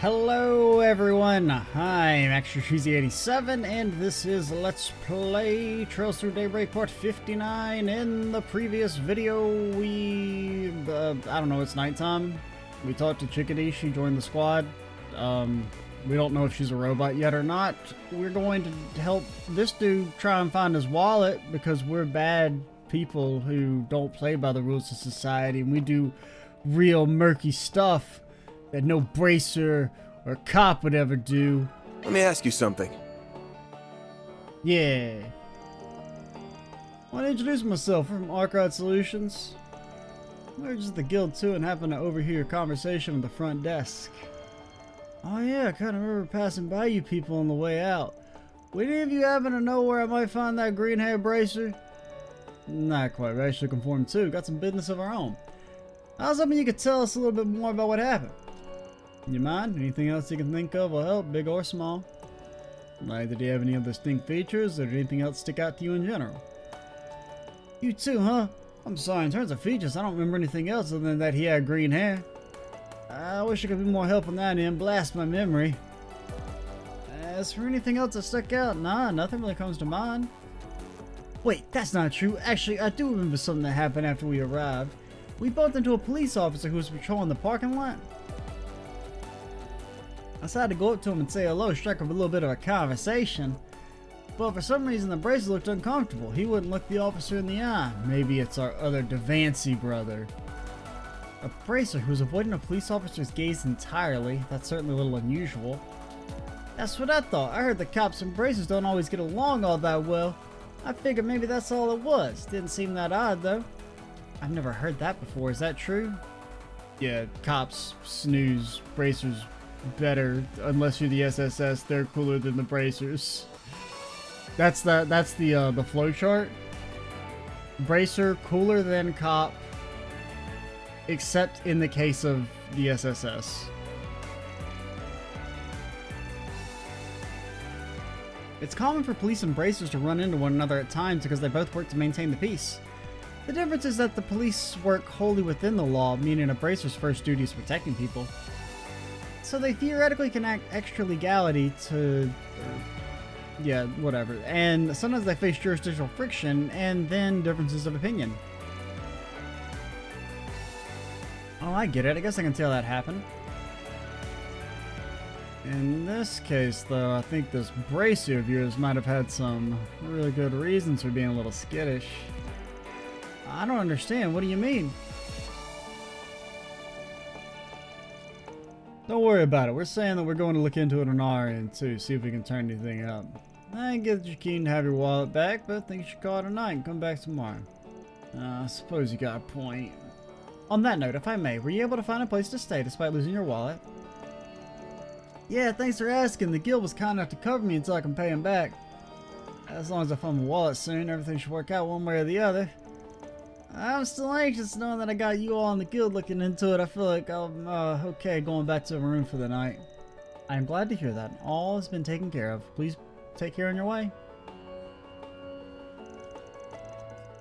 Hello everyone, I'm Extra87 and this is Let's Play Trails Through Daybreak Part 59. In the previous video we, I don't know, it's nighttime. We talked to Chickadee, she joined the squad. We don't know if she's a robot yet or not. We're going to help this dude try and find his wallet because we're bad people who don't play by the rules of society and we do real murky stuff that no bracer or cop would ever do. Let me ask you something. Yeah. I want to introduce myself from Arcade Solutions. We're just the guild too and happen to overhear a conversation with the front desk. Oh yeah, I kind of remember passing by you people on the way out. Would any of you happen to know where I might find that green hair bracer? Not quite racially conformed too. Got some business of our own. I was hoping you could tell us a little bit more about what happened. You mind? Anything else you can think of will help, big or small. Like, did he have any other distinct features, or did anything else stick out to you in general? You too, huh? I'm sorry, in terms of features, I don't remember anything else other than that he had green hair. I wish I could be more helpful on that end, blast my memory. As for anything else that stuck out, nah, nothing really comes to mind. Wait, that's not true. Actually, I do remember something that happened after we arrived. We bumped into a police officer who was patrolling the parking lot. I decided to go up to him and say hello, strike up a little bit of a conversation. But for some reason the bracer looked uncomfortable. He wouldn't look the officer in the eye. Maybe it's our other Devancy brother. A bracer who's avoiding a police officer's gaze entirely. That's certainly a little unusual. That's what I thought. I heard the cops and bracers don't always get along all that well. I figured maybe that's all it was. Didn't seem that odd though. I've never heard that before. Is that true? Yeah, cops snooze, bracers better. Unless you're the SSS, they're cooler than the bracers. That's the flow chart. Bracer cooler than cop, except in the case of the SSS. It's common for police and bracers to run into one another at times because they both work to maintain the peace. The difference is that the police work wholly within the law, meaning a bracer's first duty is protecting people. So they theoretically can act extra legality to... yeah, whatever. And sometimes they face jurisdictional friction and then differences of opinion. Oh, I get it. I guess I can tell that happened. In this case, though, I think this bracer of yours might have had some really good reasons for being a little skittish. I don't understand. What do you mean? Don't worry about it. We're saying that we're going to look into it on our end too, see if we can turn anything up. I get that you're keen to have your wallet back, but I think you should call it a night and come back tomorrow. I suppose you got a point. On that note, if I may, were you able to find a place to stay despite losing your wallet? Yeah, thanks for asking. The guild was kind enough to cover me until I can pay him back. As long as I find my wallet soon, everything should work out one way or the other. I'm still anxious knowing that I got you all in the guild looking into it. I feel like I'm okay going back to my room for the night. I am glad to hear that. All has been taken care of. Please take care on your way.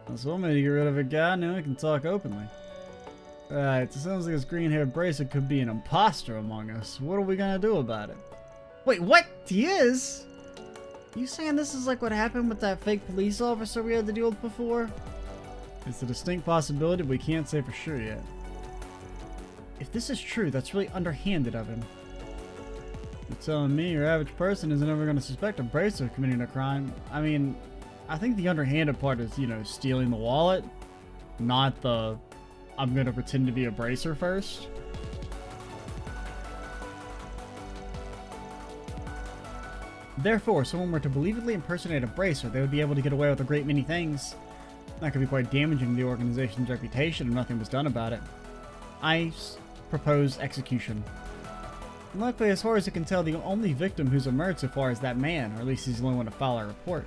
That's one way to get rid of a guy. Now we can talk openly. Alright, so it sounds like this green-haired bracer could be an impostor among us. What are we gonna do about it? Wait, what? He is? You saying this is like what happened with that fake police officer we had to deal with before? It's a distinct possibility, but we can't say for sure yet. If this is true, that's really underhanded of him. You're telling me your average person isn't ever going to suspect a bracer of committing a crime? I mean, I think the underhanded part is, you know, stealing the wallet, not the I'm going to pretend to be a bracer first. Therefore, if someone were to believably impersonate a bracer, they would be able to get away with a great many things. That could be quite damaging to the organization's reputation if nothing was done about it. I propose execution. And luckily, as far as I can tell, the only victim who's emerged so far is that man, or at least he's the only one to file a report.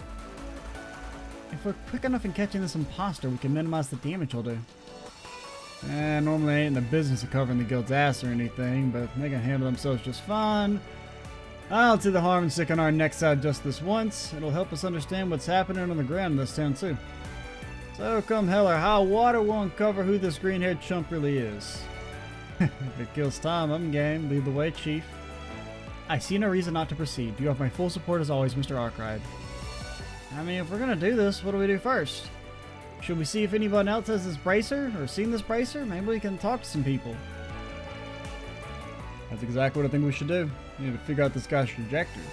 If we're quick enough in catching this imposter, we can minimize the damage he'll do. Normally I ain't in the business of covering the guild's ass or anything, but they can handle themselves just fine. I'll see the harm in sticking our necks out just this once. It'll help us understand what's happening on the ground in this town too. So come hell or high water, we'll uncover who this green-haired chump really is. If it kills time, I'm game. Lead the way, Chief. I see no reason not to proceed. You have my full support as always, Mr. Arkwright. I mean, if we're gonna do this, what do we do first? Should we see if anyone else has this bracer or seen this bracer? Maybe we can talk to some people. That's exactly what I think we should do. We need to figure out this guy's trajectory.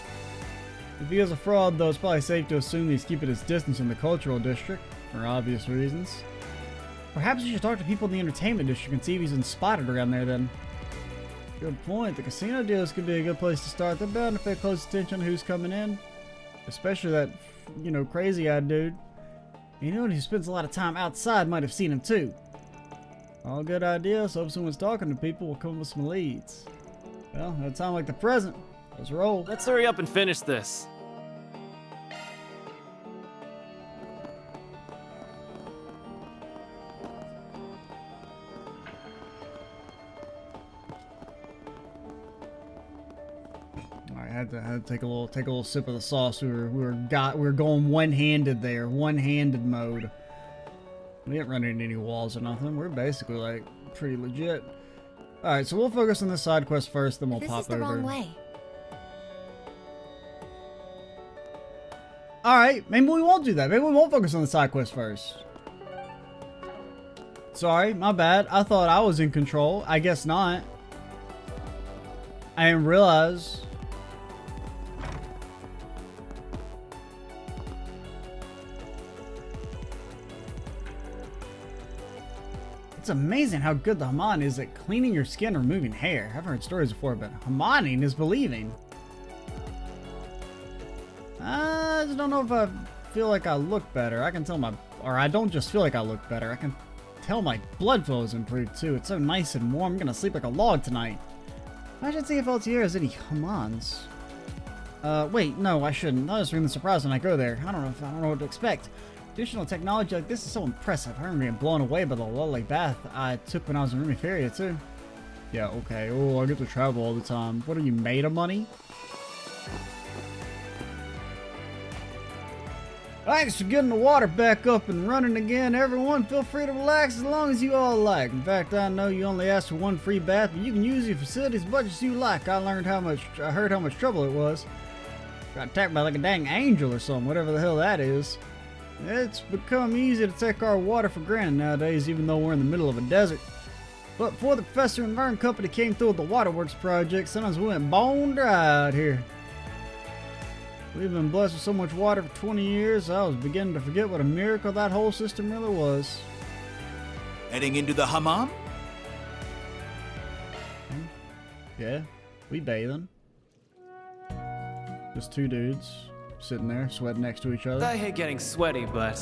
If he is a fraud, though, it's probably safe to assume he's keeping his distance in the cultural district, for obvious reasons. Perhaps you should talk to people in the entertainment district and see if he's been spotted around there then. Good point. The casino deals could be a good place to start. They're bound to pay close attention to who's coming in. Especially that, you know, crazy-eyed dude. Anyone who spends a lot of time outside might have seen him too. All good ideas. Hope someone's talking to people will come up with some leads. Well, that sounds like the present. Let's roll. Let's hurry up and finish this. I had to take a little sip of the sauce. We were going one-handed there, one-handed mode. We didn't run into any walls or nothing. We're basically like pretty legit. All right, so we'll focus on this side quest first, then we'll pop over. This is the wrong way. All right, maybe we won't do that. Maybe we won't focus on the side quest first. Sorry, my bad. I thought I was in control. I guess not. I didn't realize. It's amazing how good the hamam is at cleaning your skin and removing hair. I've heard stories before, but hamaning is believing. I just don't know if I feel like I look better. I can tell or I don't just feel like I look better. I can tell my blood flow has improved too. It's so nice and warm. I'm gonna sleep like a log tonight. I should see if LTR has any hamams. Wait, no, I shouldn't. I'll just ring the surprise when I go there. I don't know what to expect. Additional technology like this is so impressive. I remember being blown away by the lovely bath I took when I was in Rumiferia too. Yeah, okay. Oh, I get to travel all the time. What are you, made of money? Thanks for getting the water back up and running again, everyone. Feel free to relax as long as you all like. In fact, I know you only asked for one free bath, but you can use your facility as much as you like. I heard how much trouble it was. Got attacked by like a dang angel or something, whatever the hell that is. It's become easy to take our water for granted nowadays, even though we're in the middle of a desert. But before the Professor and Vern Company came through with the waterworks project, sometimes we went bone dry out here. We've been blessed with so much water for 20 years, I was beginning to forget what a miracle that whole system really was. Heading into the hamam? Yeah, we bathing. Just two dudes sitting there, sweating next to each other. I hate getting sweaty, but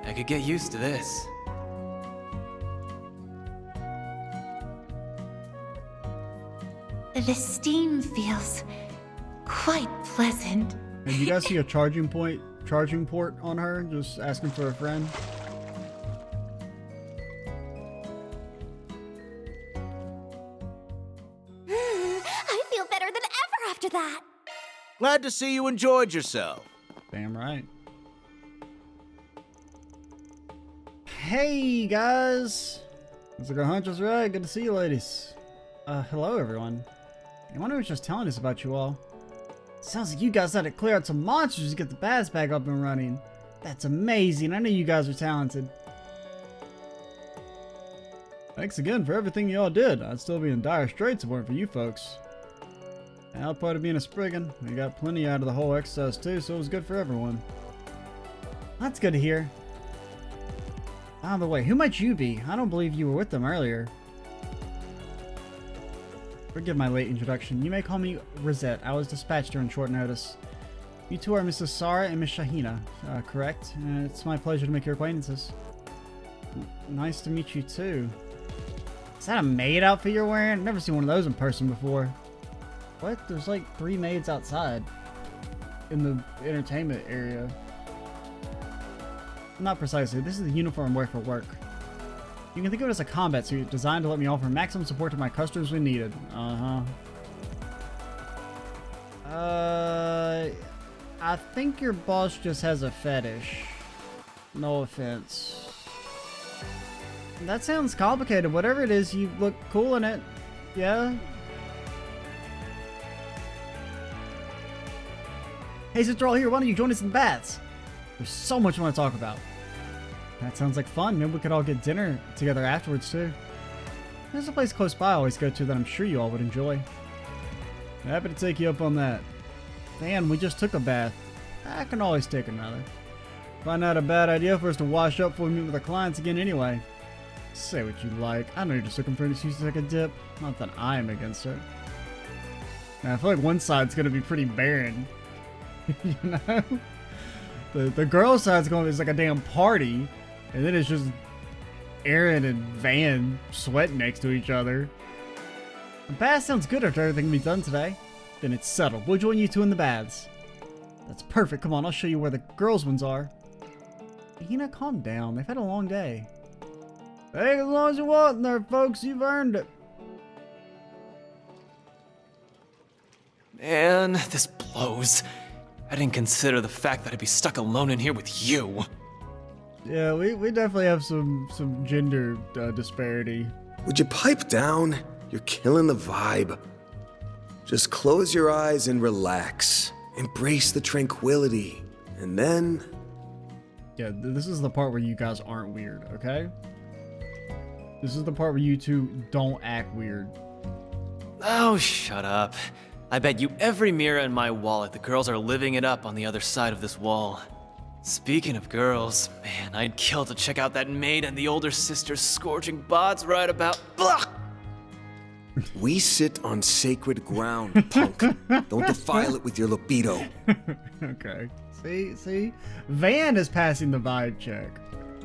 I could get used to this. The steam feels quite pleasant. And you guys see a charging port on her? Just asking for a friend. I feel better than ever after that. Glad to see you enjoyed yourself. Damn right. Hey guys! Looks like our hunch was right. Good to see you ladies. Hello everyone. I wonder who's just telling us about you all. Sounds like you guys had to clear out some monsters to get the baths back up and running. That's amazing. I knew you guys were talented. Thanks again for everything you all did. I'd still be in dire straits if it weren't for you folks. Now, part of being a Spriggan, we got plenty out of the whole exercise too, so it was good for everyone. That's good to hear. By the way, who might you be? I don't believe you were with them earlier. Forgive my late introduction. You may call me Rosette. I was dispatched during short notice. You two are Mrs. Sarah and Miss Shahina, correct? It's my pleasure to make your acquaintances. Nice to meet you too. Is that a maid outfit you're wearing? Never seen one of those in person before. What? There's like 3 maids outside in the entertainment area. Not precisely. This is the uniform I wear for work. You can think of it as a combat suit designed to let me offer maximum support to my customers when needed. I think your boss just has a fetish. No offense. That sounds complicated. Whatever it is, you look cool in it. Yeah? Hey, since we're all here, why don't you join us in the baths? There's so much I want to talk about. That sounds like fun. Maybe we could all get dinner together afterwards, too. There's a place close by I always go to that I'm sure you all would enjoy. Happy to take you up on that. Man, we just took a bath. I can always take another. Find out a bad idea for us to wash up before we meet with our clients again anyway. Say what you like. I know you're just looking for an excuse to take a dip. Not that I am against it. Now, I feel like one side's going to be pretty barren. You know? The girl side's going to be like a damn party. And then it's just Aaron and Van sweating next to each other. The bath sounds good after everything we've done today. Then it's settled. We'll join you two in the baths. That's perfect. Come on, I'll show you where the girls' ones are. Hina, calm down. They've had a long day. Hey, as long as you want in there, folks. You've earned it. Man, this blows. I didn't consider the fact that I'd be stuck alone in here with you. Yeah, we definitely have some gender disparity. Would you pipe down? You're killing the vibe. Just close your eyes and relax. Embrace the tranquility. And then... Yeah, this is the part where you guys aren't weird, okay? This is the part where you two don't act weird. Oh, shut up. I bet you every mirror in my wallet the girls are living it up on the other side of this wall. Speaking of girls, man, I'd kill to check out that maid and the older sister's scorching bods right about... Blah! We sit on sacred ground, punk. Don't defile it with your libido. Okay. See? Van is passing the vibe check.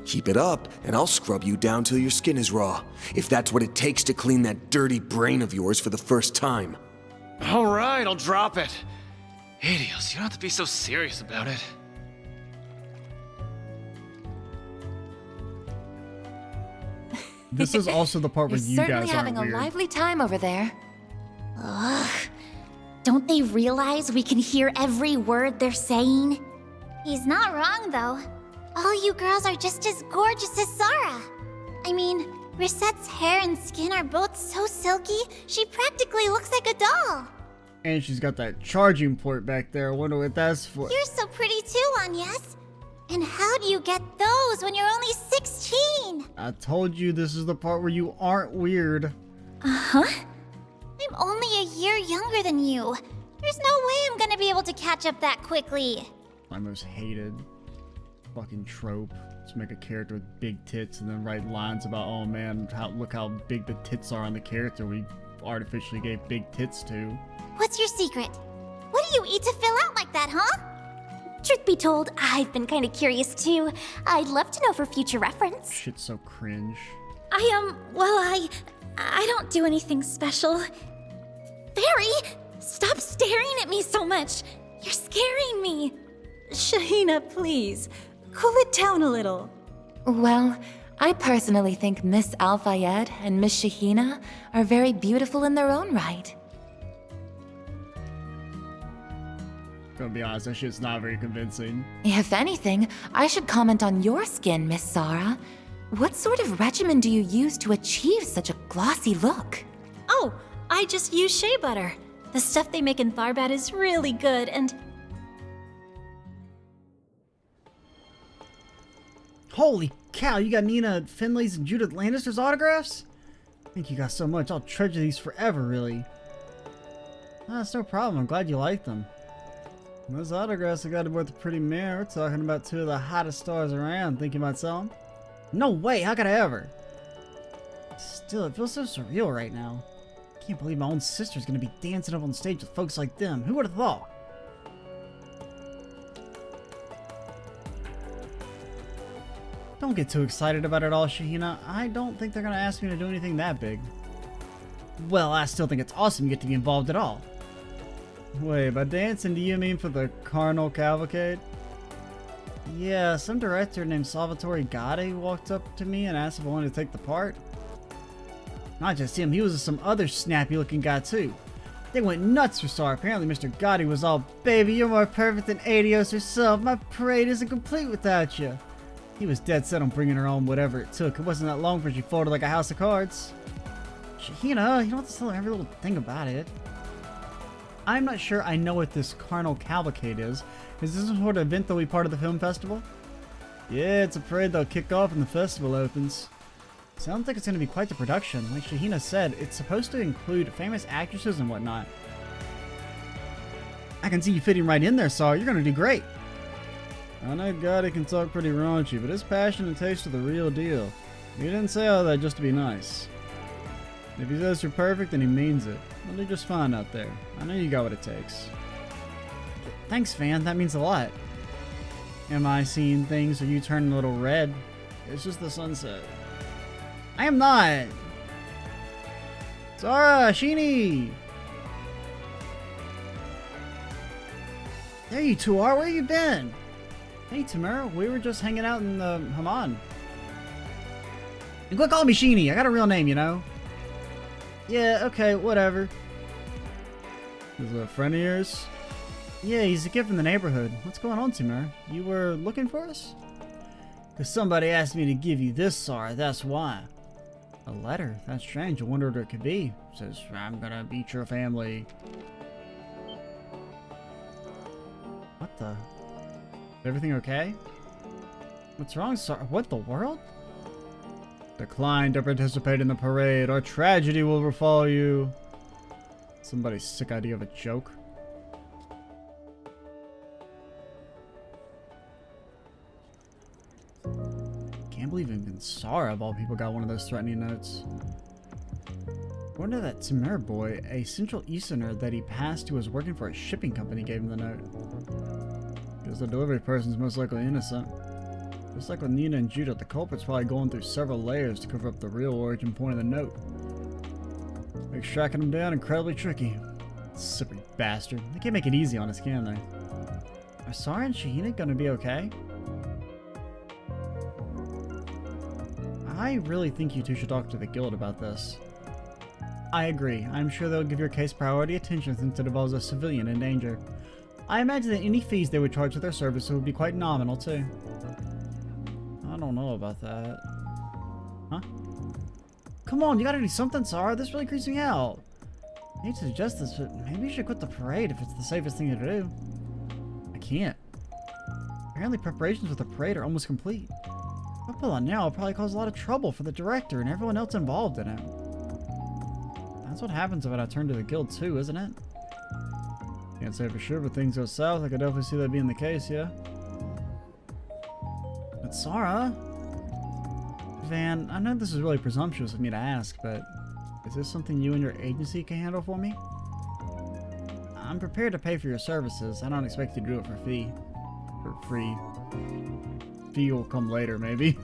Keep it up, and I'll scrub you down till your skin is raw. If that's what it takes to clean that dirty brain of yours for the first time. Alright, I'll drop it. Adios, you don't have to be so serious about it. This is also the part where you guys aren't certainly having weird. a lively time over there. Ugh. Don't they realize we can hear every word they're saying? He's not wrong, though. All you girls are just as gorgeous as Sarah. I mean, Risette's hair and skin are both so silky, she practically looks like a doll. And she's got that charging port back there. I wonder what that's for. You're so pretty too, Agnes. And how do you get those when you're only 16? I told you this is the part where you aren't weird. Uh-huh. I'm only a year younger than you. There's no way I'm gonna be able to catch up that quickly. My most hated fucking trope. Just make a character with big tits and then write lines about, oh man, look how big the tits are on the character we artificially gave big tits to. What's your secret? What do you eat to fill out like that, huh? Truth be told, I've been kind of curious too. I'd love to know for future reference. Shit's so cringe. I don't do anything special. Fairy, stop staring at me so much. You're scaring me. Shahina, please. Cool it down a little. Well, I personally think Miss Al-Fayed and Miss Shahina are very beautiful in their own right. Gonna be honest, that shit's not very convincing. If anything, I should comment on your skin, Miss Sarah. What sort of regimen do you use to achieve such a glossy look? Oh, I just use shea butter. The stuff they make in Tharbad is really good and... Holy cow, you got Nina Finley's and Judith Lannister's autographs? Thank you guys so much. I'll treasure these forever, really. That's no problem. I'm glad you like them. Those autographs have got to be worth a pretty mare. We're talking about two of the hottest stars around. Think you might sell them? No way! How could I ever? Still, it feels so surreal right now. I can't believe my own sister's gonna be dancing up on stage with folks like them. Who would have thought? Don't get too excited about it all, Shahina. I don't think they're gonna ask me to do anything that big. Well, I still think it's awesome you get to be involved at all. Wait, by dancing, do you mean for the carnal cavalcade? Yeah, some director named Salvatore Gotti walked up to me and asked if I wanted to take the part. Not just him, he was some other snappy looking guy too. They went nuts for Star. Apparently Mr. Gotti was all, baby, you're more perfect than Adios herself. My parade isn't complete without you. He was dead set on bringing her on whatever it took. It wasn't that long before she folded like a house of cards. Shahina, you don't have to tell her every little thing about it. I'm not sure I know what this carnal cavalcade is. Is this some sort of event that will be part of the film festival? Yeah, it's a parade that'll kick off when the festival opens. Sounds like it's going to be quite the production. Like Shahina said, it's supposed to include famous actresses and whatnot. I can see you fitting right in there, Saw. You're going to do great. I know God, he can talk pretty raunchy, but his passion and taste are the real deal. He didn't say all that just to be nice. If he says you're perfect, then he means it. You'll do just fine out there. I know you got what it takes. Thanks, fan. That means a lot. Am I seeing things? Are you turning a little red? It's just the sunset. I am not! Zara! Sheeny! There you two are! Where you been? Hey, Tamara. We were just hanging out in the hamam. And quit calling me Sheeny. I got a real name, you know? Yeah, okay, whatever. Is it a friend of yours? Yeah, he's a kid from the neighborhood. What's going on, Timur? You were looking for us? Because somebody asked me to give you this, Sar, that's why. A letter? That's strange. I wonder what it could be. It says, I'm gonna beat your family. What the? Is everything okay? What's wrong, Sar? What the world? Decline to participate in the parade, or tragedy will befall you. Somebody's sick idea of a joke. Can't believe even Sara, of all people, got one of those threatening notes. According to that Timur boy, a Central Easterner that he passed who was working for a shipping company gave him the note. Because the delivery person's most likely innocent. Just like with Nina and Judah, the culprit's probably going through several layers to cover up the real origin point of the note. Makes tracking him down incredibly tricky. Slippery bastard. They can't make it easy on us, can they? Are Sara and Shahina gonna be okay? I really think you two should talk to the guild about this. I agree. I'm sure they'll give your case priority attention since it involves a civilian in danger. I imagine that any fees they would charge for their services would be quite nominal, too. I don't know about that. Huh? Come on, you gotta do something, Sara. This really creeps me out. I hate to suggest this, but maybe you should quit the parade if it's the safest thing to do. I can't. Apparently preparations for the parade are almost complete. If I pull on now, it'll probably cause a lot of trouble for the director and everyone else involved in it. That's what happens when I turn to the guild too, isn't it? Can't say for sure, but things go south. I could definitely see that being the case, yeah? But Sara? Van, I know this is really presumptuous of me to ask, but is this something you and your agency can handle for me? I'm prepared to pay for your services. I don't expect you to do it for fee. For free. Fee will come later, maybe.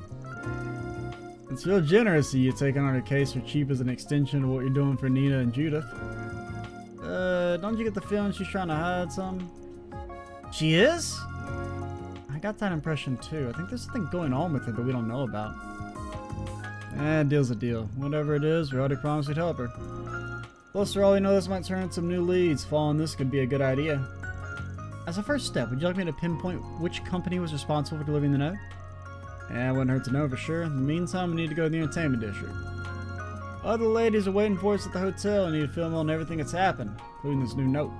It's real generous of you taking on a case for cheap as an extension of what you're doing for Nina and Judith. Don't you get the feeling she's trying to hide something? She is? I got that impression too. I think there's something going on with her that we don't know about. Deal's a deal. Whatever it is, we already promised we'd help her. Plus, for all we know, this might turn into some new leads. Following this could be a good idea. As a first step, would you like me to pinpoint which company was responsible for delivering the note? Yeah, it wouldn't hurt to know for sure. In the meantime, we need to go to the entertainment district. Other ladies are waiting for us at the hotel and need to film on everything that's happened, including this new note.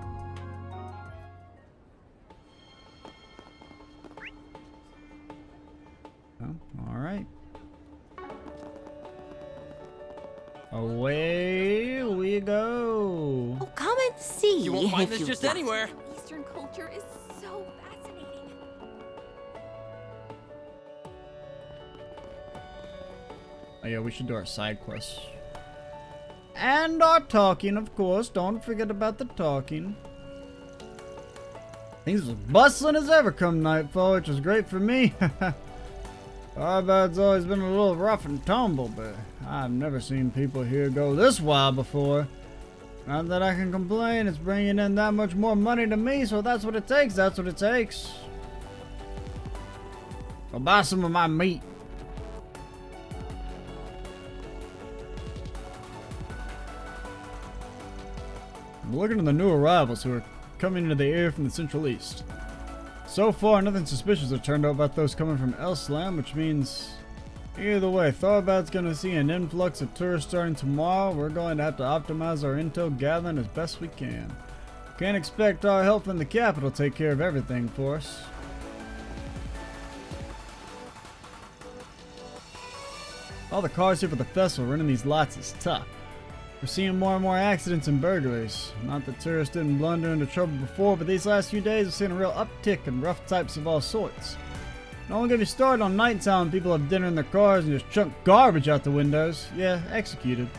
Oh, alright. Away we go. Oh, come and see. You won't find if this you just want. anywhere. Eastern culture is so fascinating. Oh yeah, we should do our side quests. And our talking, of course. Don't forget about the talking. Things was bustling as ever come nightfall, which is great for me. Starbound's always been a little rough and tumble, but I've never seen people here go this wild before. Not that I can complain, it's bringing in that much more money to me, so that's what it takes, that's what it takes. I'll buy some of my meat. I'm looking at the new arrivals who are coming into the area from the Central East. So far, nothing suspicious has turned out about those coming from Elslam, which means either way, Tharbad's going to see an influx of tourists starting tomorrow. We're going to have to optimize our intel gathering as best we can. Can't expect our help in the capital to take care of everything for us. All the cars here for the festival running these lots is tough. We're seeing more and more accidents and burglaries. Not that tourists didn't blunder into trouble before, but these last few days we've seen a real uptick in rough types of all sorts. Don't get me started on nighttime when people have dinner in their cars and just chunk garbage out the windows. Yeah, executed.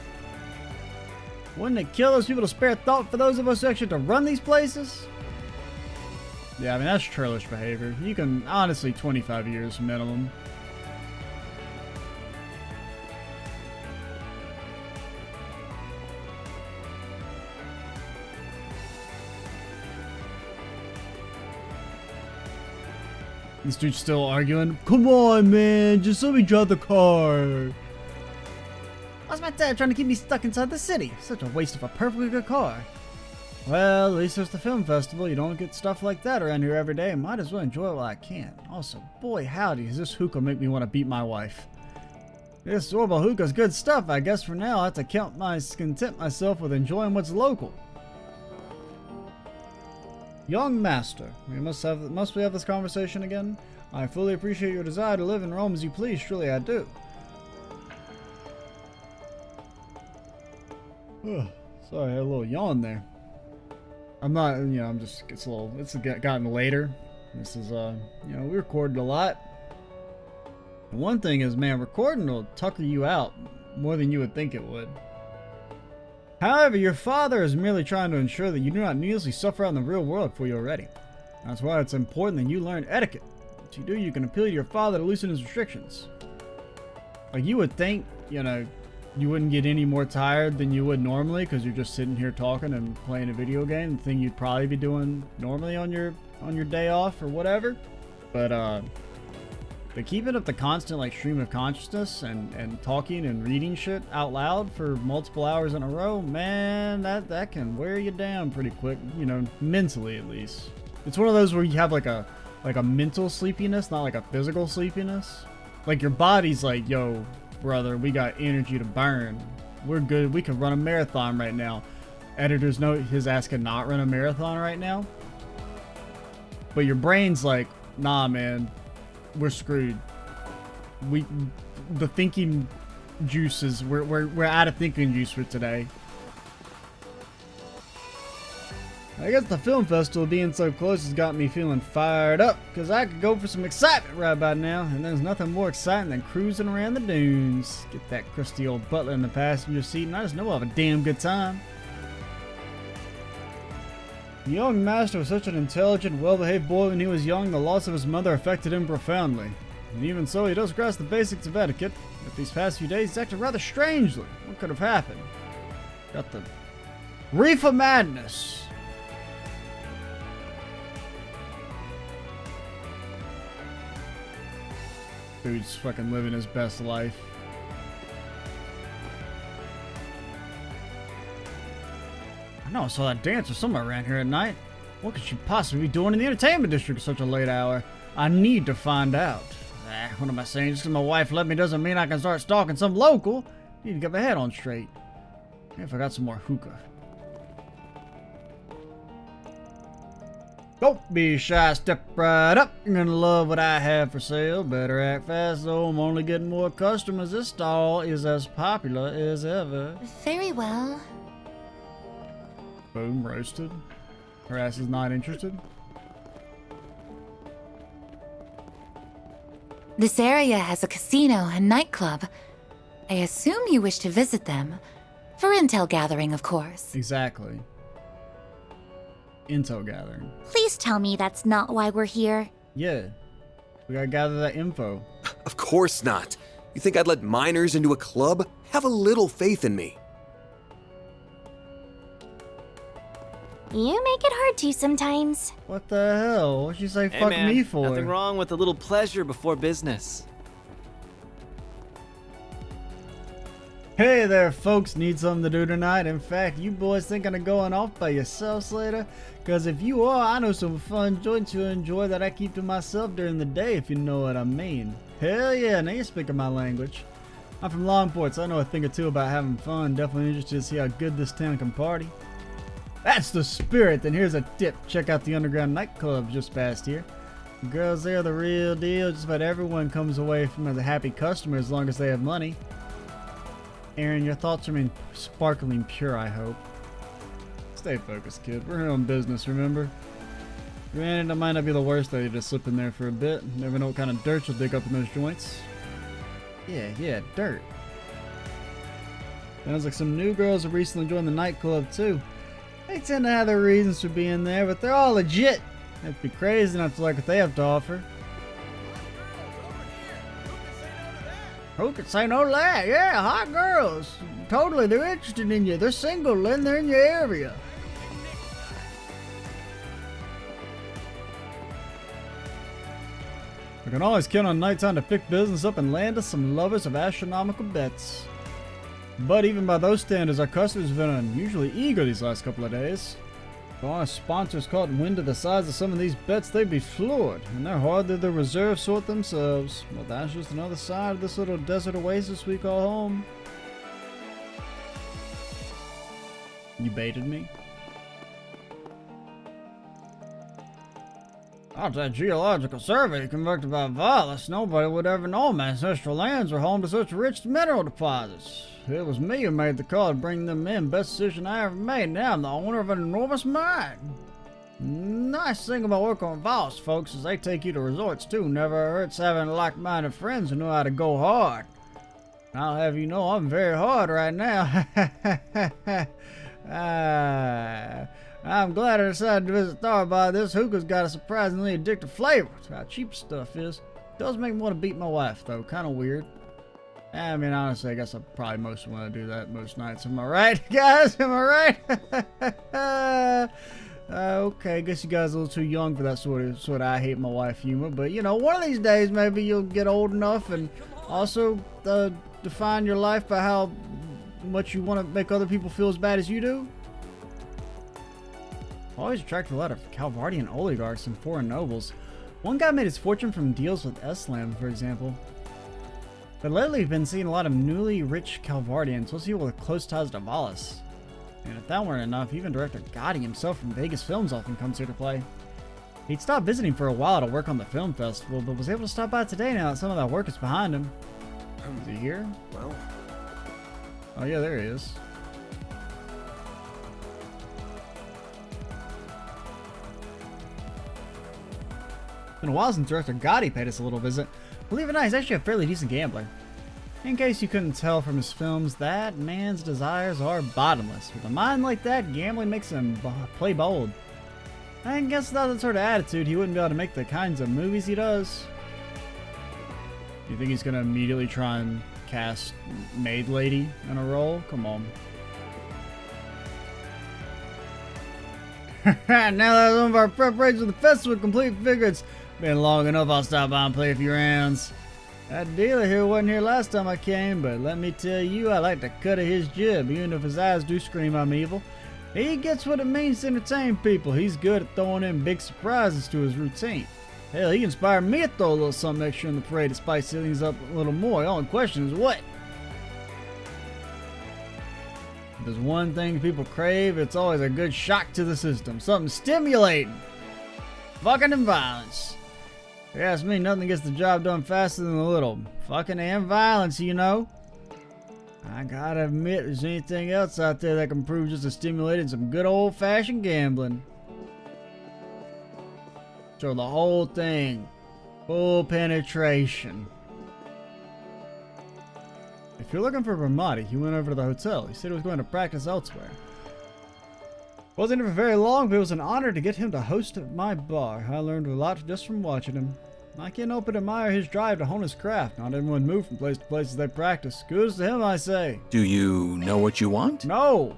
Wouldn't it kill those people to spare thought for those of us who actually have to run these places? Yeah, I mean, that's churlish behavior. You can, honestly, 25 years minimum. This dude's still arguing. Come on, man. Just let me drive the car. Why's my dad trying to keep me stuck inside the city? Such a waste of a perfectly good car. Well, at least there's the film festival. You don't get stuff like that around here every day. Might as well enjoy it while I can. Also, boy howdy, does this hookah make me want to beat my wife. This Orville hookah's good stuff. I guess for now I have to content myself with enjoying what's local. Young master, must we have this conversation again? I fully appreciate your desire to live in Rome as you please, truly I do. Sorry, I had a little yawn there. I'm not, it's gotten later. This is, we recorded a lot. And one thing is, man, recording will tucker you out more than you would think it would. However, your father is merely trying to ensure that you do not needlessly suffer out in the real world before you are ready. That's why it's important that you learn etiquette. What you do, you can appeal to your father to loosen his restrictions. Like, you would think, you wouldn't get any more tired than you would normally because you're just sitting here talking and playing a video game, the thing you'd probably be doing normally on your day off or whatever. But keeping up the constant stream of consciousness and talking and reading shit out loud for multiple hours in a row, man, that can wear you down pretty quick, mentally at least. It's one of those where you have like a mental sleepiness, not like a physical sleepiness. Like your body's like, yo, brother, we got energy to burn. We're good. We can run a marathon right now. Editors note his ass cannot run a marathon right now. But your brain's like, nah, man, we're screwed. The thinking juices, we're out of thinking juice for today. I guess the film festival being so close has got me feeling fired up, because I could go for some excitement right about now, and there's nothing more exciting than cruising around the dunes. Get that crusty old butler in the passenger seat, and I just know I'll have a damn good time. The young master was such an intelligent, well-behaved boy when he was young, the loss of his mother affected him profoundly. And even so, he does grasp the basics of etiquette. But these past few days, he's acted rather strangely. What could have happened? Got the reefer madness. Dude's fucking living his best life. I know I saw that dancer somewhere around here at night. What could she possibly be doing in the entertainment district at such a late hour? I need to find out. What am I saying? Just because my wife let me doesn't mean I can start stalking some local. Need to get my head on straight. Hey, if I got some more hookah. Don't be shy, step right up. You're gonna love what I have for sale. Better act fast though, I'm only getting more customers. This stall is as popular as ever. Very well. Boom, roasted. Her ass is not interested. This area has a casino and nightclub. I assume you wish to visit them. For intel gathering, of course. Exactly. Intel gathering. Please tell me that's not why we're here. Yeah. We gotta gather that info. Of course not. You think I'd let minors into a club? Have a little faith in me. You make it hard to sometimes. What the hell? What'd you say Hey fuck man, me for? nothing wrong with a little pleasure before business. Hey there, folks. Need something to do tonight? In fact, you boys thinking of going off by yourselves later? Because if you are, I know some fun joints to enjoy that I keep to myself during the day, if you know what I mean. Hell yeah, now you're speaking my language. I'm from Longport, so I know a thing or two about having fun. Definitely interested to see how good this town can party. That's the spirit. Then here's a tip. Check out the underground nightclub just past here. The girls there are the real deal. Just about everyone comes away from as a happy customer as long as they have money. Aaron, your thoughts remain sparkling pure, I hope. Stay focused, kid. We're here on business, remember? Granted, that might not be the worst idea to slip in there for a bit. Never know what kind of dirt you'll dig up in those joints. Yeah, dirt. Sounds like some new girls have recently joined the nightclub, too. They tend to have their reasons for being there, but they're all legit. It'd be crazy not to like what they have to offer. Who could say no to that? Yeah, hot girls. Totally, they're interested in you. They're single and they're in your area. We can always count on nighttime to pick business up and land us some lovers of astronomical bets. But even by those standards, our customers have been unusually eager these last couple of days. If our sponsors caught wind of the size of some of these bets, they'd be floored, and they're hardly the reserve sort themselves. But that's just another side of this little desert oasis we call home. You baited me? After that geological survey conducted by Valis, nobody would ever know my ancestral lands were home to such rich mineral deposits. It was me who made the call to bring them in. Best decision I ever made. Now I'm the owner of an enormous mine. Nice thing about working on Valis, folks, is they take you to resorts too. Never hurts having like-minded friends who know how to go hard. I'll have you know I'm very hard right now. I'm glad I decided to visit Tharbad. This hookah's got a surprisingly addictive flavor. It's how cheap stuff is. It does make me want to beat my wife, though. Kind of weird. I mean, honestly, I guess I probably most want to do that most nights. Am I right, guys? Am I right? Okay, I guess you guys are a little too young for that sort of I hate my wife humor. But, you know, one of these days, maybe you'll get old enough and also define your life by how much you want to make other people feel as bad as you do. Always attracted a lot of Calvardian oligarchs and foreign nobles. One guy made his fortune from deals with Eslam, for example. But lately, we've been seeing a lot of newly rich Calvardians, most people with close ties to Valis. And if that weren't enough, even director Gotti himself from Vegas Films often comes here to play. He'd stopped visiting for a while to work on the film festival, but was able to stop by today now that some of that work is behind him. Is he here? Well, Oh yeah, there he is. It's been a while since director Gotti paid us a little visit. Believe it or not, he's actually a fairly decent gambler. In case you couldn't tell from his films, that man's desires are bottomless. With a mind like that, gambling makes him play bold. I guess without that sort of attitude, he wouldn't be able to make the kinds of movies he does. You think he's gonna immediately try and cast Maid Lady in a role? Come on. Now that some of our preparations for the festival complete, figure it's been long enough. I'll stop by and play a few rounds. That dealer here wasn't here last time I came, but let me tell you, I like the cut of his jib, even if his eyes do scream I'm evil. He gets what it means to entertain people. He's good at throwing in big surprises to his routine. Hell, he inspired me to throw a little something extra in the parade to spice things up a little more. The only question is what? If there's one thing people crave, it's always a good shock to the system. Something stimulating. Fucking and violence. If you ask me, nothing gets the job done faster than a little fucking and violence, you know? I gotta admit, there's anything else out there that can prove just as stimulating some good old-fashioned gambling. So the whole thing, full penetration. If you're looking for Ramadi, he went over to the hotel. He said he was going to practice elsewhere. Wasn't here for very long, but it was an honor to get him to host at my bar. I learned a lot just from watching him. I can't help but admire his drive to hone his craft. Not everyone moves from place to place as they practice. Kudos to him, I say. Do you know what you want? No!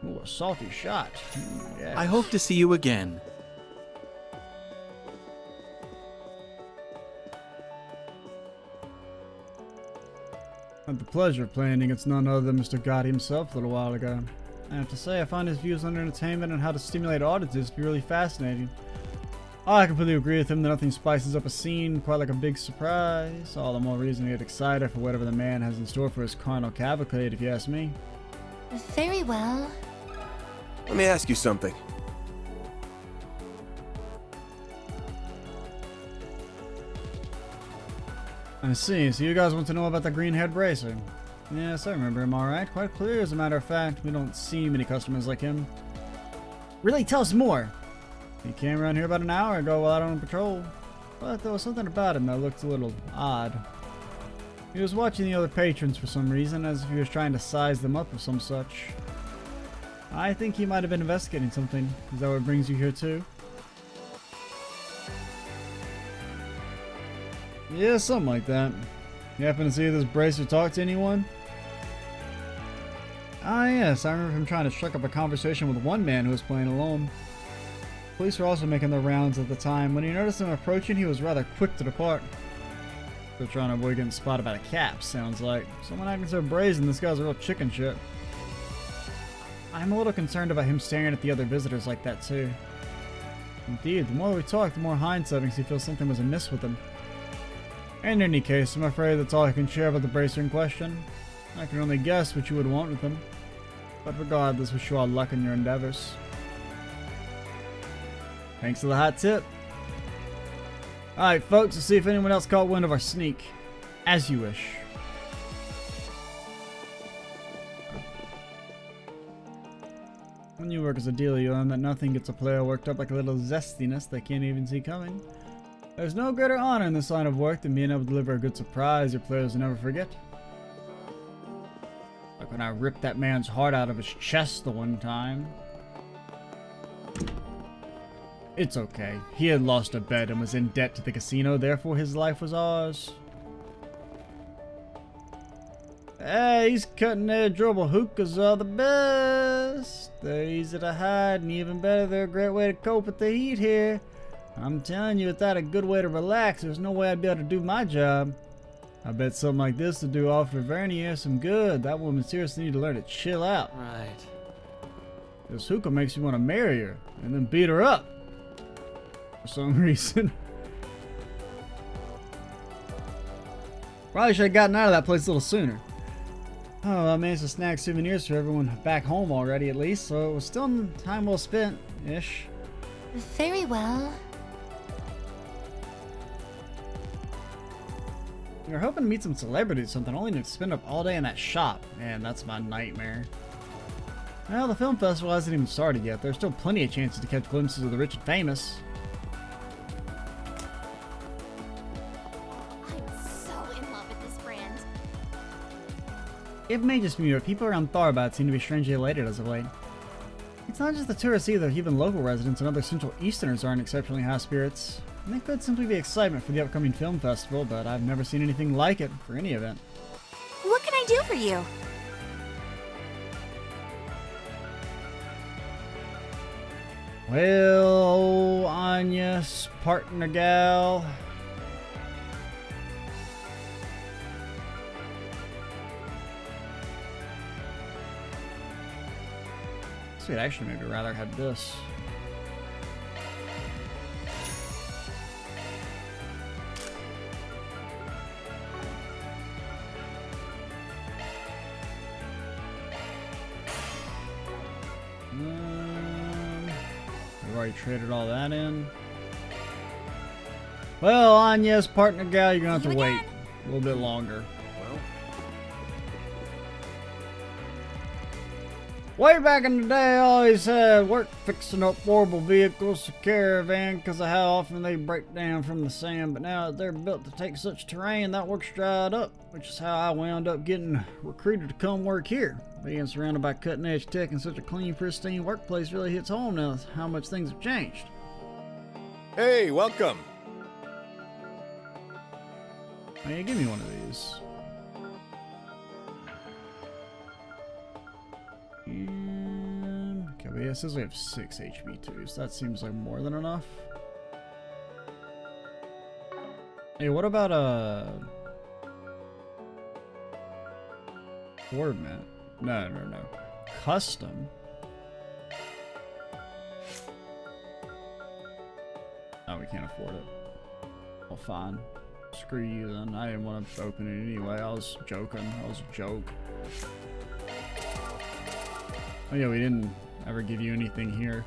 Ooh, a salty shot. Yes. I hope to see you again. I had the pleasure of playing against none other than Mr. Gotti himself a little while ago. I have to say, I find his views on entertainment and how to stimulate audiences to be really fascinating. I completely agree with him that nothing spices up a scene quite like a big surprise. All the more reason to get excited for whatever the man has in store for his carnal cavalcade, if you ask me. Very well. let me ask you something. I see. So you guys want to know about the green-haired bracer? Yes, I remember him alright. Quite clear, as a matter of fact. We don't see many customers like him. Really? Tell us more! He came around here about an hour ago while out on patrol. But there was something about him that looked a little odd. He was watching the other patrons for some reason, as if he was trying to size them up or some such. I think he might have been investigating something. Is that what brings you here too? Yeah, something like that. You happen to see this bracer talk to anyone? Ah yes, I remember him trying to strike up a conversation with one man who was playing alone. Police were also making their rounds at the time. When he noticed him approaching, he was rather quick to depart. They're trying to avoid getting spotted by the cap, sounds like. Someone acting so brazen, this guy's a real chicken shit. I'm a little concerned about him staring at the other visitors like that too. Indeed, the more we talk, the more hindsight makes you feel something was amiss with him. In any case, I'm afraid that's all I can share about the bracer in question. I can only guess what you would want with him. But regardless, wish you all luck in your endeavors. Thanks for the hot tip. Alright folks, let's see if anyone else caught wind of our sneak. As you wish. When you work as a dealer, you learn that nothing gets a player worked up like a little zestiness they can't even see coming. There's no greater honor in this line of work than being able to deliver a good surprise your players will never forget. Like when I ripped that man's heart out of his chest the one time. It's okay. He had lost a bet and was in debt to the casino, therefore his life was ours. Hey, these cutting-edge durable hookahs are the best. They're easy to hide, and even better, they're a great way to cope with the heat here. I'm telling you, without a good way to relax, there's no way I'd be able to do my job. I bet something like this would do Officer Vernier some good. That woman seriously need to learn to chill out. Right. This hookah makes you want to marry her, and then beat her up. For some reason. Probably should have gotten out of that place a little sooner. Oh, I managed to snag souvenirs for everyone back home already, at least, so it was still time well spent-ish. Very well. We were hoping to meet some celebrities or something, only to spend up all day in that shop. Man, that's my nightmare. Well, the film festival hasn't even started yet. There's still plenty of chances to catch glimpses of the rich and famous. It may just be that people around Tharbad seem to be strangely elated as of late. It's not just the tourists either, even local residents and other Central Easterners are in exceptionally high spirits. And it could simply be excitement for the upcoming film festival, but I've never seen anything like it for any event. What can I do for you? Well, Anya's partner gal. I'd actually maybe rather have this. We've already traded all that in. Well, Anya's partner gal, you're gonna have to wait a little bit longer. Way back in the day, I always had work fixing up horrible vehicles for caravan because of how often they break down from the sand, but now that they're built to take such terrain, that work's dried up, which is how I wound up getting recruited to come work here. Being surrounded by cutting-edge tech and such a clean, pristine workplace really hits home now how much things have changed. Hey, welcome. Oh, yeah, give me one of these. Okay, but yeah, it says we have 6 HP too, so that seems like more than enough. Hey, what about Format? No. Custom? Oh, we can't afford it. Well, fine. Screw you then. I didn't want to open it anyway. I was joking. That was a joke. Oh yeah, we didn't ever give you anything here.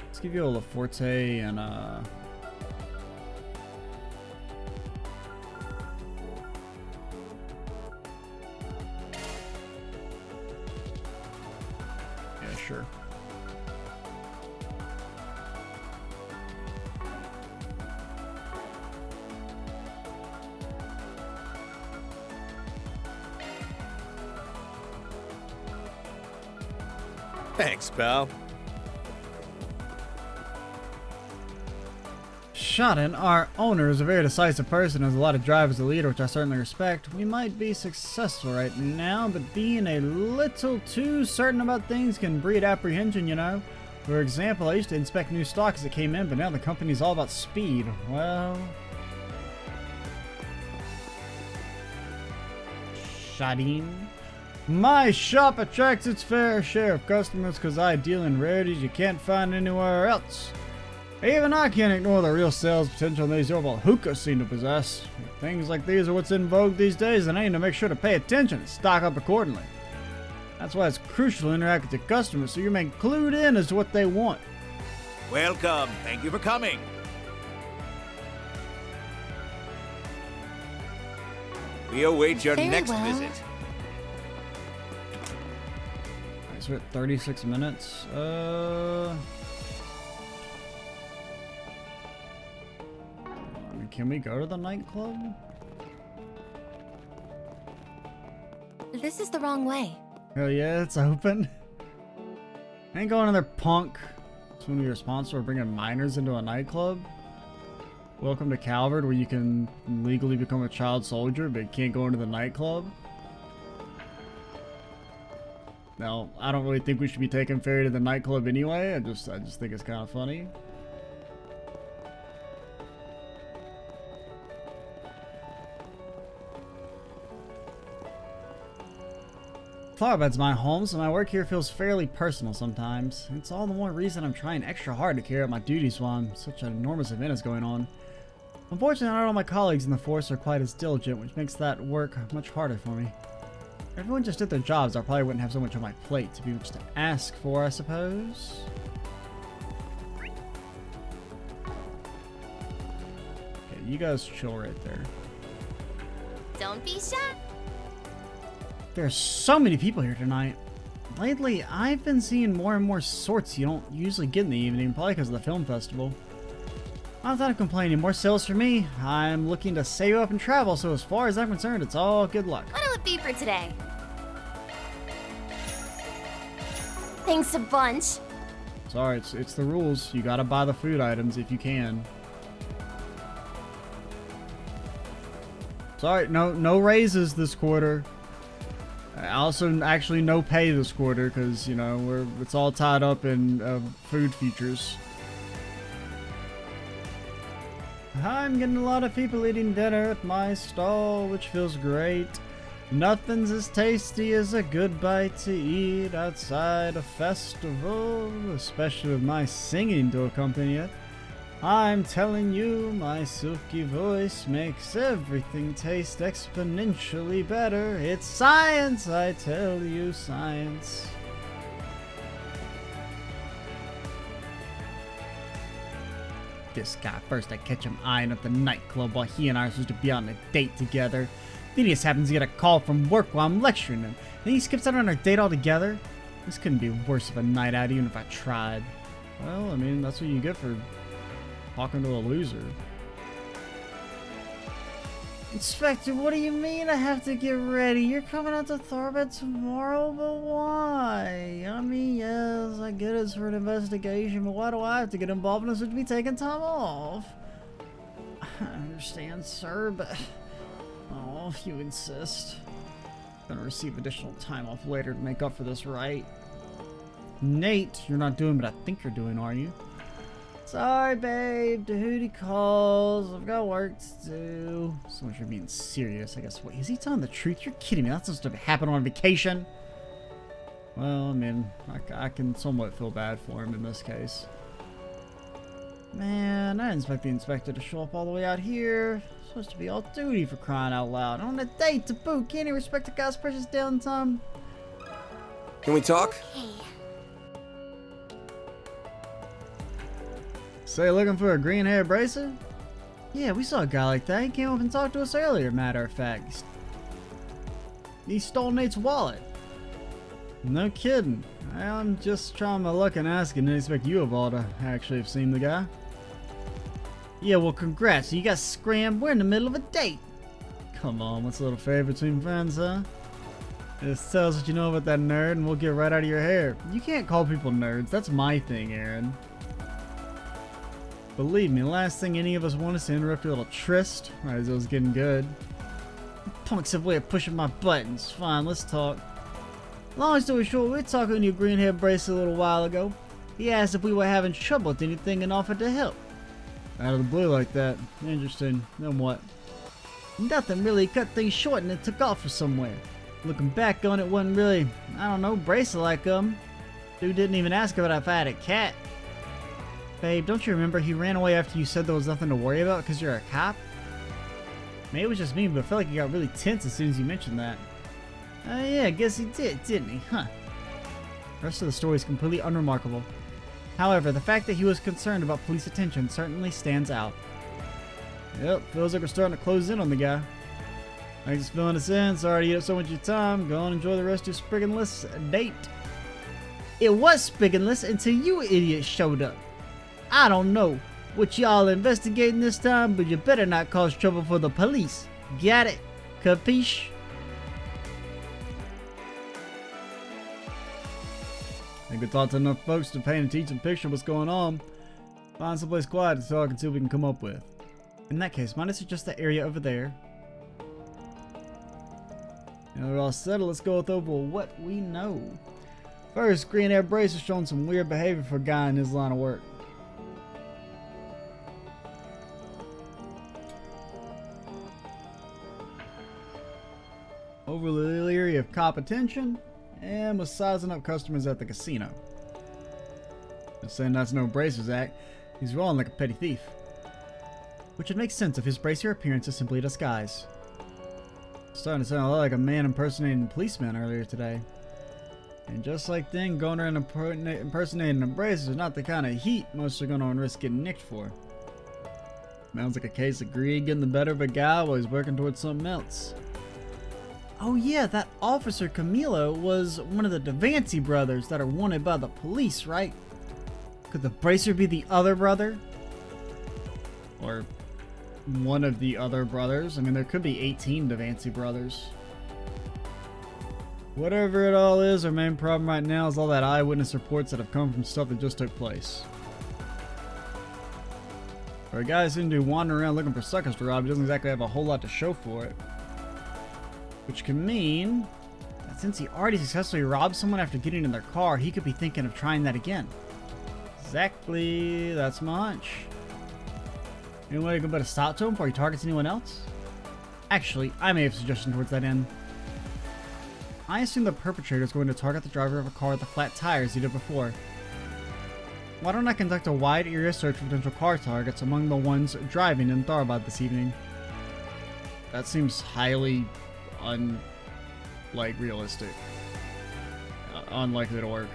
Let's give you a La Forte and yeah, sure. Thanks, pal. Shotten, our owner, is a very decisive person, has a lot of drive as a leader, which I certainly respect. We might be successful right now, but being a little too certain about things can breed apprehension, you know? For example, I used to inspect new stock as it came in, but now the company's all about speed. Well... Shotten. My shop attracts its fair share of customers because I deal in rarities you can't find anywhere else. Even I can't ignore the real sales potential these overall hookahs seem to possess. Things like these are what's in vogue these days, and I need to make sure to pay attention and stock up accordingly. That's why it's crucial to interact with your customers so you're made clued in as to what they want. Welcome. Thank you for coming. We await your Very next well. visit. Alright, so we're at 36 minutes. Can we go to the nightclub? This is the wrong way. Hell yeah, it's open. Ain't going in there, punk. It's when you're responsible for bringing minors into a nightclub. Welcome to Calvert, where you can legally become a child soldier, but can't go into the nightclub. Now, I don't really think we should be taking Fairy to the nightclub anyway. I just think it's kind of funny. Flowerbed's my home, so my work here feels fairly personal sometimes. It's all the more reason I'm trying extra hard to carry out my duties while such an enormous event is going on. Unfortunately, not all my colleagues in the force are quite as diligent, which makes that work much harder for me. If everyone just did their jobs, I probably wouldn't have so much on my plate to be much to ask for, I suppose. Okay, you guys chill right there. Don't be shy. There's so many people here tonight. Lately, I've been seeing more and more sorts you don't usually get in the evening, probably because of the film festival. I'm not complaining, more sales for me. I'm looking to save up and travel, so as far as I'm concerned, it's all good luck. What'll it be for today? Thanks a bunch. Sorry, it's the rules. You gotta buy the food items if you can. Sorry, no raises this quarter. Also, actually, no pay this quarter because you know it's all tied up in food features. I'm getting a lot of people eating dinner at my stall, which feels great. Nothing's as tasty as a good bite to eat outside a festival, especially with my singing to accompany it. I'm telling you, my silky voice makes everything taste exponentially better. It's science, I tell you, science. This guy, first I catch him eyeing up the nightclub while he and I are supposed to be on a date together. Then he just happens to get a call from work while I'm lecturing him. Then he skips out on our date altogether. This couldn't be worse of a night out even if I tried. Well, I mean, that's what you get for talking to a loser. Inspector, what do you mean I have to get ready? You're coming out to Tharbed tomorrow, but why? I mean, yes, I get it's for an investigation, but why do I have to get involved in this with me taking time off? I understand, sir, but... oh, if you insist. I'm gonna receive additional time off later to make up for this, right? Nate, you're not doing what I think you're doing, are you? Sorry, babe. Duty calls. I've got work to do. So much for being serious, I guess. Wait, is he telling the truth? You're kidding me. That's supposed to happen on vacation. Well, I mean, I can somewhat feel bad for him in this case. Man, I didn't expect the inspector to show up all the way out here. Supposed to be off duty for crying out loud. On a date to boot. Can't he respect a guy's precious downtime? Can we talk? Say, looking for a green-haired bracer? Yeah, we saw a guy like that. He came up and talked to us earlier, matter of fact. He stole Nate's wallet. No kidding. I'm just trying my luck and asking. Didn't expect you of all to actually have seen the guy. Yeah, well, congrats. You got scrammed. We're in the middle of a date. Come on, what's a little favor between friends, huh? Just tell us what you know about that nerd and we'll get right out of your hair. You can't call people nerds. That's my thing, Aaron. Believe me, the last thing any of us want is to interrupt your little tryst, right as it was getting good. Punks have a way of pushing my buttons. Fine, let's talk. Long story short, we were talking to your green-haired bracer a little while ago. He asked if we were having trouble with anything and offered to help. Out of the blue like that. Interesting. Then what? Nothing really. Cut things short and it took off for somewhere. Looking back on it, wasn't really, I don't know, bracer like Dude didn't even ask about if I had a cat. Babe, don't you remember he ran away after you said there was nothing to worry about because you're a cop? Maybe it was just me, but I felt like he got really tense as soon as you mentioned that. Yeah, I guess he did, didn't he? Huh. The rest of the story is completely unremarkable. However, the fact that he was concerned about police attention certainly stands out. Yep, feels like we're starting to close in on the guy. Thanks for filling us in. Sorry to eat up so much of your time. Go on and enjoy the rest of your spigginless date. It was spigginless until you idiots showed up. I don't know what y'all investigating this time, but you better not cause trouble for the police. Got it? Capiche? I think we talked to enough folks to paint a decent picture of what's going on. Find someplace quiet to talk and see what we can come up with. In that case, mine is just the area over there. Now we're all settled, let's go with over what we know. First, green-haired brace is showing some weird behavior for a guy in his line of work. Overly leery of cop attention, and was sizing up customers at the casino. Just saying that's no Bracer's act, he's rolling like a petty thief. Which would make sense if his bracer appearance is simply a disguise. Starting to sound a lot like a man impersonating a policeman earlier today. And just like then, going around impersonating a bracer is not the kind of heat most are going to risk getting nicked for. Sounds like a case of greed getting the better of a guy while he's working towards something else. Oh yeah, that officer Camilo was one of the Devancy brothers that are wanted by the police, right? Could the bracer be the other brother? Or one of the other brothers? I mean, there could be 18 Devancy brothers. Whatever it all is, our main problem right now is all that eyewitness reports that have come from stuff that just took place. For a guy who seemed to be wandering around looking for suckers to rob, he doesn't exactly have a whole lot to show for it. Which can mean that since he already successfully robbed someone after getting in their car, he could be thinking of trying that again. Exactly, that's my hunch. Anyway, you can put a stop to him before he targets anyone else? Actually, I may have a suggestion towards that end. I assume the perpetrator is going to target the driver of a car with the flat tires he did before. Why don't I conduct a wide area search for potential car targets among the ones driving in Tharbad this evening? That seems highly realistic. Unlikely to work.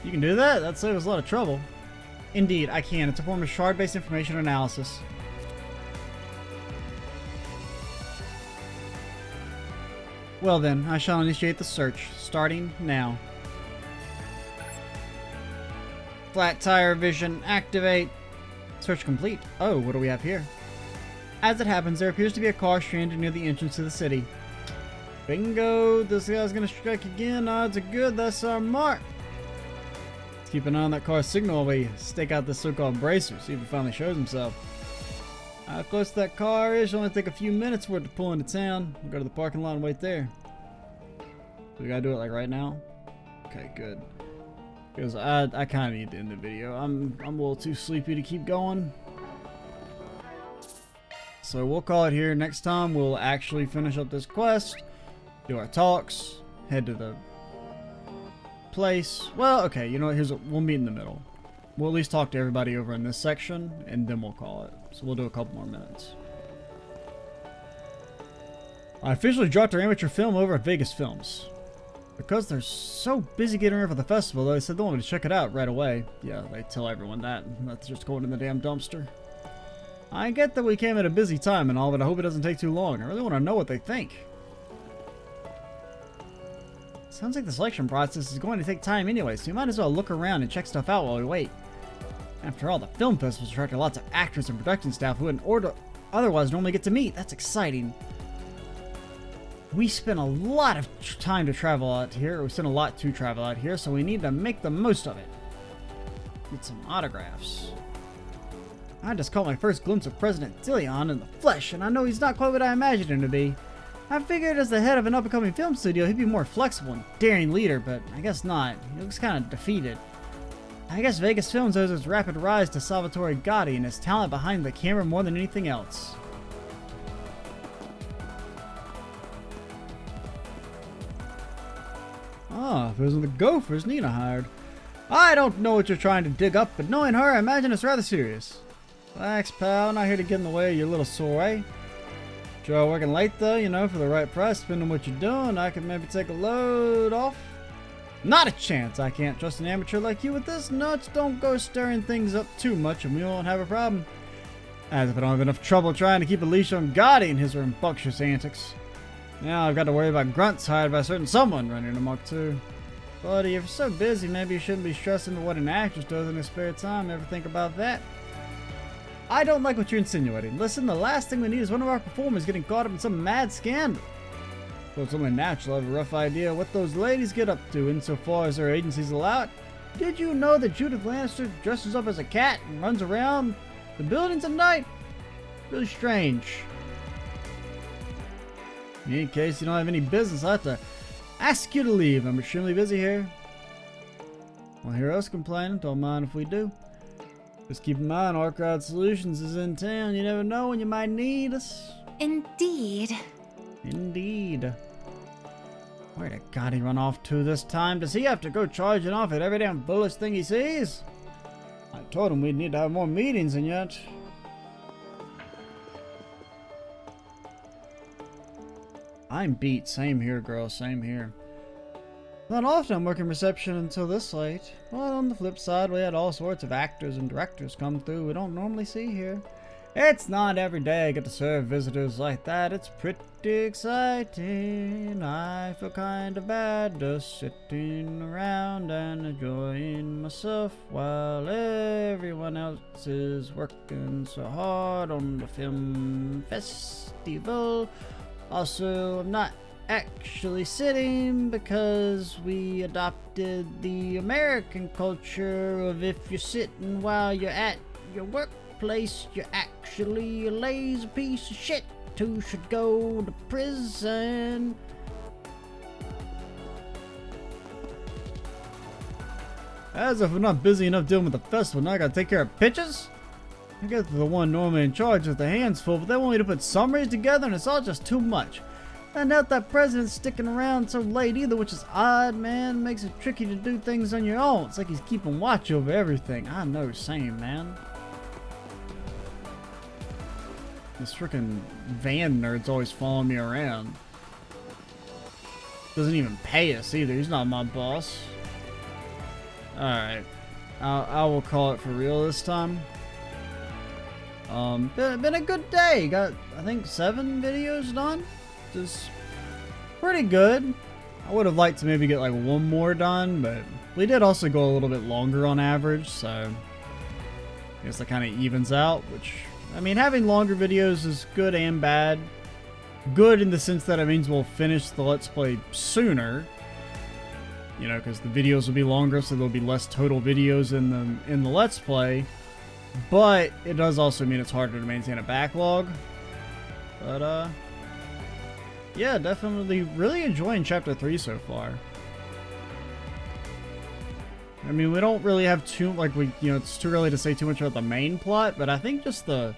You can do that? That'd save us a lot of trouble. Indeed, I can. It's a form of shard-based information analysis. Well then, I shall initiate the search, starting now. Flat tire vision, activate. Search complete. Oh, what do we have here? As it happens, there appears to be a car stranded near the entrance to the city. Bingo! This guy's gonna strike again. Odds are good. That's our mark. Let's keep an eye on that car's signal while we stake out this so-called bracer. See if he finally shows himself. How close that car is, it'll only take a few minutes for it to pull into town. We'll go to the parking lot and wait there. So we gotta do it like right now? Okay, good. Because I kind of need to end the video. I'm a little too sleepy to keep going. So we'll call it here. Next time we'll actually finish up this quest, do our talks, head to the place. Well, okay, you know what? We'll meet in the middle. We'll at least talk to everybody over in this section, and then we'll call it. So we'll do a couple more minutes. I officially dropped our amateur film over at Vegas Films. Because they're so busy getting ready for the festival, they said they wanted to check it out right away. Yeah, they tell everyone that. That's just going in the damn dumpster. I get that we came at a busy time and all, but I hope it doesn't take too long. I really want to know what they think. Sounds like the selection process is going to take time anyway, so you might as well look around and check stuff out while we wait. After all, the film festivals attract lots of actors and production staff who wouldn't otherwise normally get to meet. That's exciting. We spent a lot of time to travel out here. We spent a lot to travel out here, so we need to make the most of it. Get some autographs. I just caught my first glimpse of President Dillion in the flesh, and I know he's not quite what I imagined him to be. I figured as the head of an up-and-coming film studio, he'd be more flexible and daring leader, but I guess not. He looks kind of defeated. I guess Vegas Films owes its rapid rise to Salvatore Gotti and his talent behind the camera more than anything else. Ah, those are the gophers Nina hired. I don't know what you're trying to dig up, but knowing her, I imagine it's rather serious. Relax, pal. Not here to get in the way of your little soiree. Sure, working late though, you know, for the right price, depending on what you're doing, I could maybe take a load off. Not a chance. I can't trust an amateur like you with this. Nuts, don't go stirring things up too much and we won't have a problem. As if I don't have enough trouble trying to keep a leash on Gotti and his rambunctious antics. Now I've got to worry about grunts hired by a certain someone running amok too. Buddy, if you're so busy, maybe you shouldn't be stressing to what an actress does in her spare time. Ever think about that? I don't like what you're insinuating. Listen, the last thing we need is one of our performers getting caught up in some mad scandal. So it's only natural I have a rough idea what those ladies get up to insofar as their agencies allow it. Did you know that Judith Lannister dresses up as a cat and runs around the buildings at night? Really strange. In any case, you don't have any business. I have to ask you to leave. I'm extremely busy here. Won't hear us complaining. Don't mind if we do. Just keep in mind, Our Crowd Solutions is in town. You never know when you might need us. Indeed. Indeed. Where did Gotti run off to this time? Does he have to go charging off at every damn bullish thing he sees? I told him we'd need to have more meetings, and yet... I'm beat. Same here, girl. Same here. Not often I'm working reception until this late. But on the flip side, we had all sorts of actors and directors come through we don't normally see here. It's not every day I get to serve visitors like that. It's pretty exciting. I feel kinda bad just sitting around and enjoying myself while everyone else is working so hard on the film festival. Also, I'm not actually sitting because we adopted the American culture of if you're sitting while you're at your workplace, you're actually a lazy piece of shit who should go to prison. As if we're not busy enough dealing with the festival, now I gotta take care of pitches? I guess the one normally in charge with the hands full, but they want me to put summaries together and it's all just too much. I doubt that president's sticking around so late either, which is odd, man. Makes it tricky to do things on your own. It's like he's keeping watch over everything. I know, same, man. This frickin' van nerd's always following me around. Doesn't even pay us either. He's not my boss. Alright. I will call it for real this time. Been a good day. Got, I think, 7 videos done. Just pretty good. I would have liked to maybe get like 1 more done, but we did also go a little bit longer on average, so I guess that kind of evens out, which, I mean, having longer videos is good and bad. Good in the sense that it means we'll finish the Let's Play sooner. You know, because the videos will be longer, so there'll be less total videos in the Let's Play. But it does also mean it's harder to maintain a backlog. But, yeah, definitely really enjoying Chapter 3 so far. I mean, we don't really have too, like, it's too early to say too much about the main plot, but I think just the,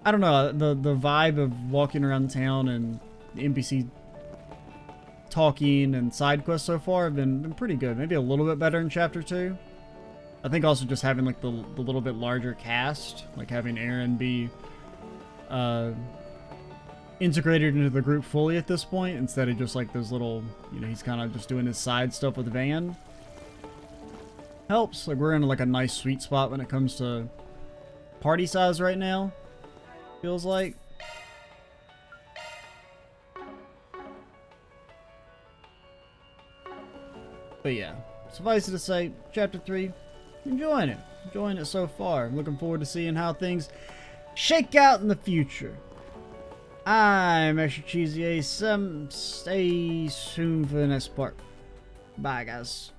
I don't know, the vibe of walking around town and the NPC talking and side quests so far have been pretty good. Maybe a little bit better in Chapter 2. I think also just having like the little bit larger cast, like having Aaron be integrated into the group fully at this point, instead of just like those little, you know, he's kind of just doing his side stuff with Van. Helps. Like, we're in like a nice sweet spot when it comes to party size right now, feels like. But yeah, suffice it to say, chapter 3, enjoying it so far. Looking forward to seeing how things shake out in the future. I'm Extra Cheesy Ace. Stay tuned for the next part. Bye, guys.